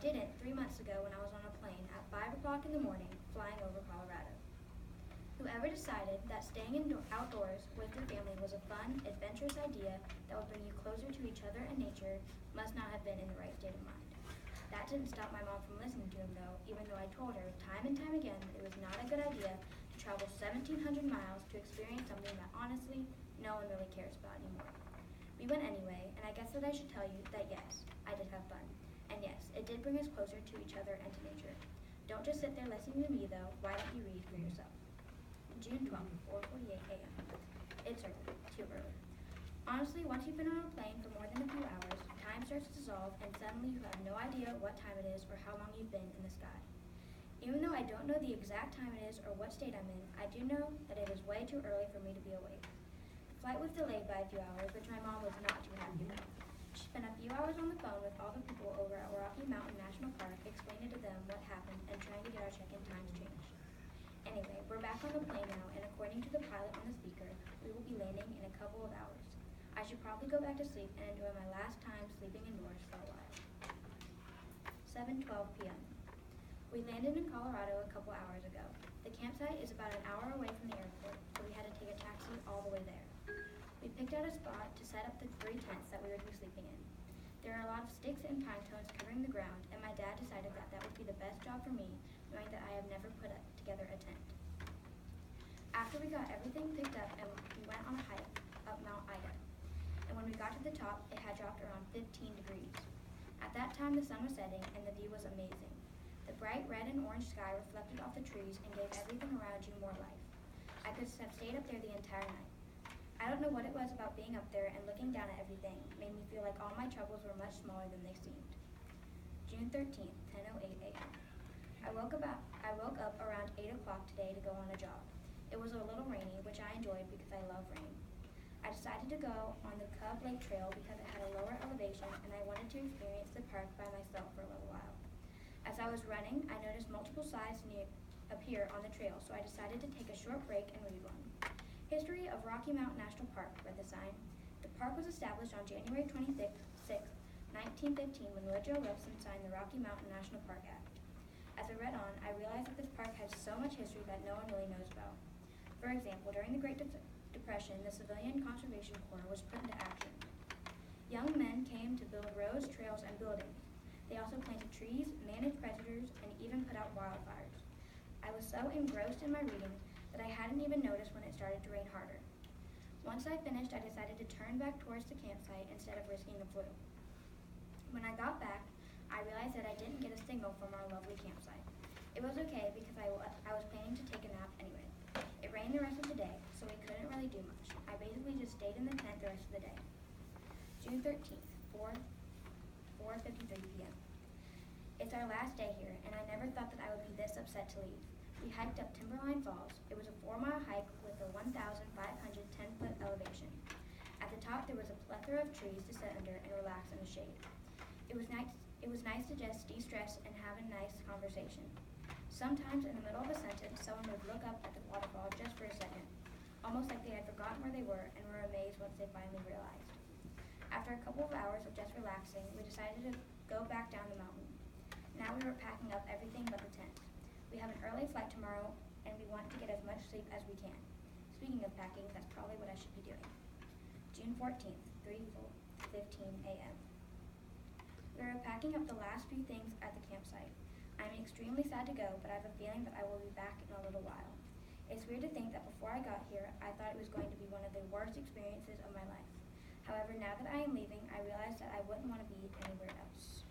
didn't 3 months ago when I was on a plane at 5 o'clock in the morning flying over Colorado. Whoever decided that staying outdoors with your family was a fun, adventurous idea that would bring you closer to each other and nature must not have been in the right state of mind. That didn't stop my mom from listening to him though, even though I told her time and time again that it was not a good idea to travel 1,700 miles to experience something that honestly no one really cares about anymore. We went anyway, and I guess that I should tell you that yes, I did have fun. And yes, it did bring us closer to each other and to nature. Don't just sit there listening to me though, why don't you read for yourself? June 12th, 4:48 a.m. It's early, too early. Honestly, once you've been on a plane for more than a few hours, time starts to dissolve and suddenly you have no idea what time it is or how long you've been in the sky. Even though I don't know the exact time it is or what state I'm in, I do know that it is way too early for me to be awake. The flight was delayed by a few hours, which my mom was not too happy about. She spent a few hours on the phone with all the people over at Rocky Mountain National Park, explaining to them what happened and trying to get our check-in times changed. Anyway, we're back on the plane now, and according to the pilot on the speaker, we will be landing in a couple of hours. I should probably go back to sleep and enjoy my last time sleeping indoors for a while. 7:12 p.m. We landed in Colorado a couple hours ago. The campsite is about an hour away from the airport, so we had to take a taxi all the way there. We picked out a spot to set up the 3 tents that we would be sleeping in. There are a lot of sticks and pine cones covering the ground, and my dad decided that that would be the best job for me, knowing that I have never put together a tent. After we got everything picked up, and we went on a hike up Mount Ida. And when we got to the top, it had dropped around 15 degrees. At that time, the sun was setting, and the view was amazing. The bright red and orange sky reflected off the trees and gave everything around you more life. I could have stayed up there the entire night. I don't know what it was about being up there and looking down at everything made me feel like all my troubles were much smaller than they seemed. June 13th, 10:08 a.m. I woke up around 8 o'clock today to go on a jog. It was a little rainy, which I enjoyed because I love rain. I decided to go on the Cub Lake Trail because it had a lower elevation and I wanted to experience the park by myself for a little while. As I was running, I noticed multiple signs appear on the trail, so I decided to take a short break and read one. History of Rocky Mountain National Park, read the sign. The park was established on January 26, 1915 when Woodrow Wilson signed the Rocky Mountain National Park Act. As I read on, I realized that this park has so much history that no one really knows about. For example, during the Great Depression, the Civilian Conservation Corps was put into action. Young men came to build roads, trails, and buildings. They also planted trees, managed predators, and even put out wildfires. I was so engrossed in my reading that I hadn't even noticed when it started to rain harder. Once I finished, I decided to turn back towards the campsite instead of risking the flu. When I got back, I realized that I didn't get a signal from our lovely campsite. It was okay because I was planning to take a nap anyway. It rained the rest of the day, so we couldn't really do much. I basically just stayed in the tent the rest of the day. June 13th, 4:53 p.m. It's our last day here, and I never thought that I would be this upset to leave. We hiked up Timberline Falls. It was a 4-mile hike with a 1,510-foot elevation. At the top, there was a plethora of trees to sit under and relax in the shade. It was nice to just de-stress and have a nice conversation. Sometimes in the middle of a sentence, someone would look up at the waterfall just for a second, almost like they had forgotten where they were and were amazed once they finally realized. After a couple of hours of just relaxing, we decided to go back down the mountain. Now we were packing up everything but the tent. We have an early flight tomorrow, and we want to get as much sleep as we can. Speaking of packing, that's probably what I should be doing. June 14th, 3:15 a.m. We are packing up the last few things at the campsite. I'm extremely sad to go, but I have a feeling that I will be back in a little while. It's weird to think that before I got here, I thought it was going to be one of the worst experiences of my life. However, now that I am leaving, I realize that I wouldn't want to be anywhere else.